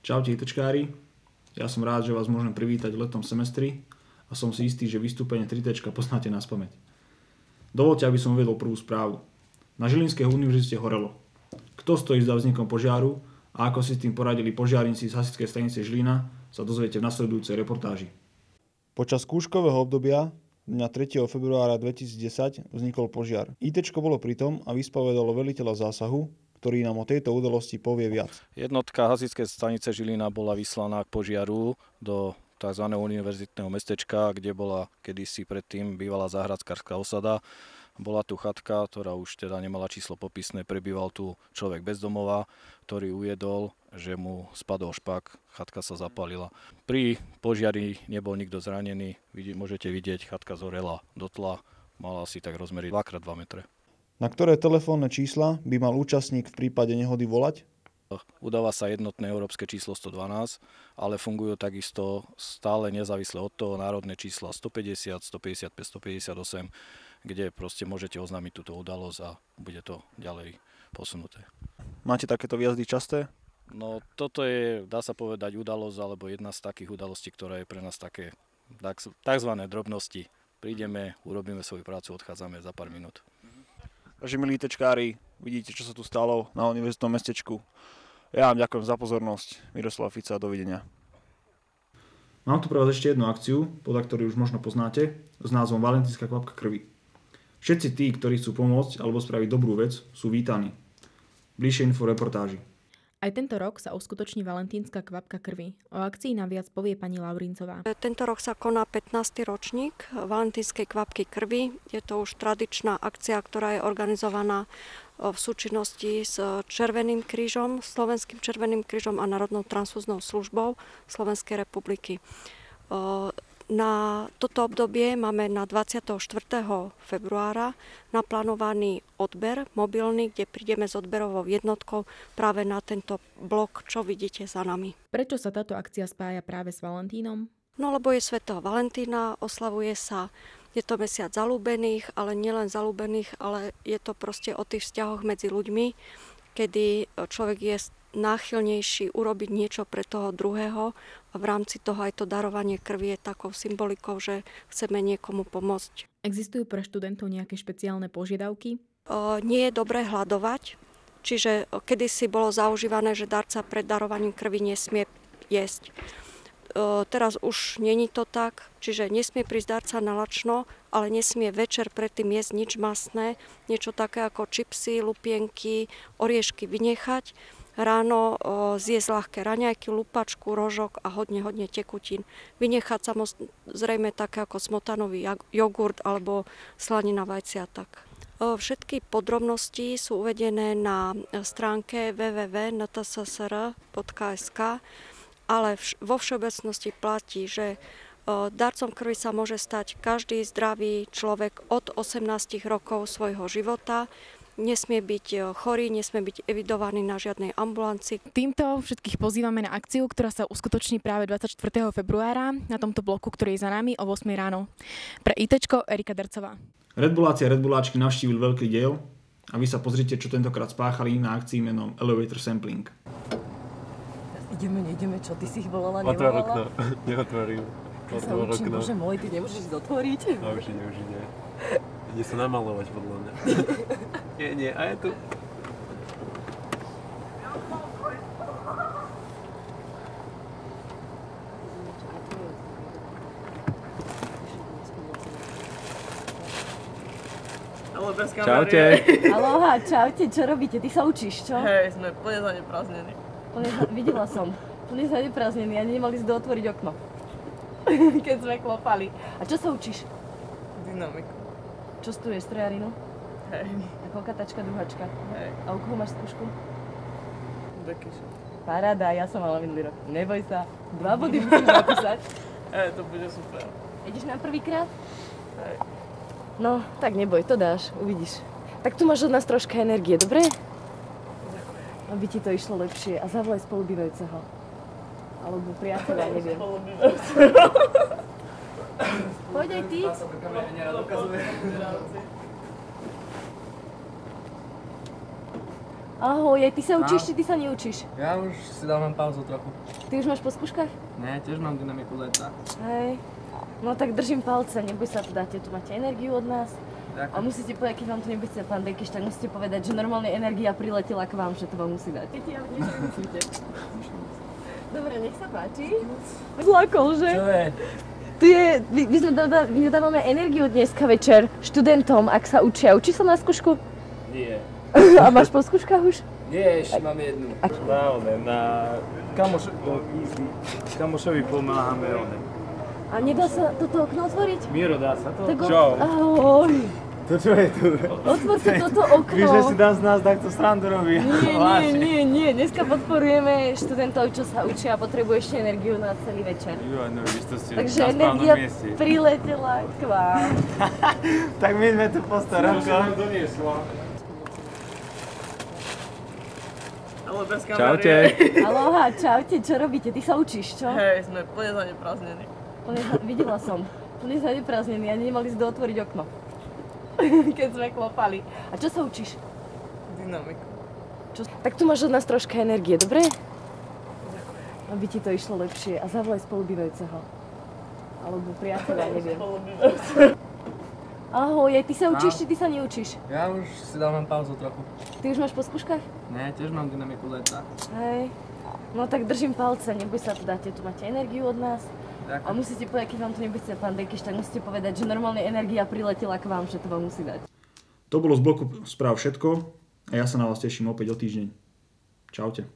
Čaute ITčkári, ja som rád, že vás môžem privítať v letnom semestri a som si istý, že vystúpenie 3T poznáte naspamäť. Dovoľte, aby som uvedol prvú správu. Na Žilinskej univerzite horelo. Kto stojí za vznikom požiaru a ako si s tým poradili požiarníci z hasičskej stanice Žilina, sa dozviete v nasledujúcej reportáži. Počas skúškového obdobia dňa 3. februára 2010 vznikol požiar. ITčko bolo pritom a vyspovedalo veliteľa zásahu, ktorý nám o tejto udalosti povie viac. Jednotka hasičskej stanice Žilina bola vyslaná k požiaru do tzv. Univerzitného mestečka, kde bola kedysi predtým bývalá záhradkárska osada. Bola tu chatka, ktorá už teda nemala číslo popisné, prebýval tu človek bez domova, ktorý uviedol, že mu spadol špak, chatka sa zapálila. Pri požiari nebol nikto zranený, môžete vidieť, chatka zorela dotla, mala asi tak rozmery 2x2 metre. Na ktoré telefónne čísla by mal účastník v prípade nehody volať? Udáva sa jednotné európske číslo 112, ale fungujú takisto stále nezávisle od toho národné čísla 150, 155, 158, kde proste môžete oznámiť túto udalosť a bude to ďalej posunuté. Máte takéto výjazdy časté? No toto je, dá sa povedať, udalosť alebo jedna z takých udalostí, ktorá je pre nás také takzvané drobnosti. Prídeme, urobíme svoju prácu, odchádzame za pár minút. Takže milí ITčkári, vidíte, čo sa tu stalo na univerzitnom mestečku. Ja vám ďakujem za pozornosť. Miroslav Fica, dovidenia. Mám tu pre vás ešte jednu akciu, podľa ktorej už možno poznáte, s názvom Valentínska kvapka krvi. Všetci tí, ktorí chcú pomôcť alebo spraviť dobrú vec, sú vítaní. Bližšie info v reportáži. Aj tento rok sa uskutoční Valentínska kvapka krvi. O akcii nám viac povie pani Laurincová. Tento rok sa koná 15. ročník Valentínskej kvapky krvi. Je to už tradičná akcia, ktorá je organizovaná v súčinnosti s Červeným krížom, Slovenským Červeným krížom a Národnou transfúznou službou Slovenskej republiky. Na toto obdobie máme na 24. februára naplánovaný odber mobilný, kde prídeme s odberovou jednotkou práve na tento blok, čo vidíte za nami. Prečo sa táto akcia spája práve s Valentínom? No lebo je svätého Valentína, oslavuje sa, je to mesiac zalúbených, ale nielen zalúbených, ale je to proste o tých vzťahoch medzi ľuďmi, kedy človek je náchylnejší urobiť niečo pre toho druhého a v rámci toho aj to darovanie krvi je takou symbolikou, že chceme niekomu pomôcť. Existujú pre študentov nejaké špeciálne požiadavky? Nie je dobré hladovať, čiže kedysi bolo zaužívané, že darca pred darovaním krvi nesmie jesť. Teraz už není to tak, čiže nesmie prísť darca na lačno, ale nesmie večer predtým jesť nič masné, niečo také ako čipsy, lupienky, oriešky vynechať. Ráno zjesť ľahké raňajky, lupačku, rožok a hodne tekutín. Vynechať samozrejme také ako smotanový jogurt alebo slanina vajciatak. Všetky podrobnosti sú uvedené na stránke www.ntssr.sk, ale vo všeobecnosti platí, že darcom krvi sa môže stať každý zdravý človek od 18 rokov svojho života. Nesmie byť chorý, nesmie byť evidovaný na žiadnej ambulancii. Týmto všetkých pozývame na akciu, ktorá sa uskutoční práve 24. februára na tomto bloku, ktorý je za nami o 8 ráno. Pre ITčko Erika Dercová. Red Bulláci a Red Bulláčky navštívili veľký diel a vy sa pozrite, čo tentokrát spáchali na akcii menom Elevator Sampling. Ideme, čo ty si ich volala, nevolala? Otvor okno, neotvorím. Ja sa učím, bože môj, ty nemôžeš ísť otvoriť? No, už nie. Ide sa namalovať podľa mňa. Nie, a je tu. Ale bez kamery. Čaute. Aloha, čaute, čo robíte? Ty sa učíš, čo? Hej, sme plne zaneprázdnení. Videla som. Plne zaneprázdnení a nemali si dootvoriť okno. Keď sme klopali. A čo sa učíš? Dynamiku. Čo stuješ, strojarinu? Hej. Ako katačka, druhačka. Hej. A u koho máš skúšku? Dekyšu. Paráda, ja som mala minulý rok. Neboj sa, 2 body musím napísať. Hej, to bude super. Ideš na prvýkrát? Hej. No, tak neboj, to dáš, uvidíš. Tak tu máš od nás troška energie, dobre? Ďakujem. Aby ti to išlo lepšie a zavolaj spolubývajúceho. Alebo priateľa, neviem. Poď aj ty. Ahoj, aj ty sa učíš, či ty sa neučíš? Ja už si dávam pauzu trochu. Ty už máš po skúškach? Ne, tiež mám dynamiku leta. Hej. No tak držím palce, neboj sa, tu dáte, tu máte energiu od nás. A Ďakujem. musíte povedať, keď vám to nebude pán Dekyš, tak musíte povedať, že normálne energia priletela k vám, že to vám musí dať. Viete, ale niečo myslíte. Dobre, nech sa páči. Zlakol, že? Čo je? Tu je, my dávame energiu dneska večer študentom, ak sa učia. Učí sa na skúšku? Nie. A máš po skúškach už? Nie, ešte mám jednu. Kamošovi pomáhame oné. A nedá sa toto okno otvoriť? Miro, dá sa to? Tak Čau. ahoj. To čo je tu? Otvorte toto okno. Víš, že si dám z nás takto srandu robí. Nie. Dneska podporujeme študentov, čo sa učia a potrebujú ešte energiu na celý večer. Jo, no víš, to ste Takže na správnom energia mieste. priletela k vám. Tak my sme tu po starom. Ale bez kamery. Čaute. Aloha, čaute, čo robíte? Ty sa učíš, čo? Hej, sme plne zaneprázdnení. Videla som. Plne zaneprázdnený, ani nemali si dootvoriť okno. Keď sme klopali. A čo sa učíš? Dynamiku. Tak tu máš od nás troška energie, dobre? Aby ti to išlo lepšie. A zavolaj spolubývajúceho. Alebo priateľa, neviem. Ahoj, aj ty sa učíš, či ty sa neučíš? Ja už si dávam pauzu trochu. Ty už máš po skúškach? Ne, tiež mám dynamiku leta. Hej. No tak držím palce, neboj sa, tu dáte, tu máte energiu od nás. A Ďakujem. musíte povedať, keď vám to nebude pán Dekyš, tak musíte povedať, že normálne energia priletela k vám, že to vám musí dať. To bolo z bloku správ všetko a ja sa na vás teším opäť o týždeň. Čaute.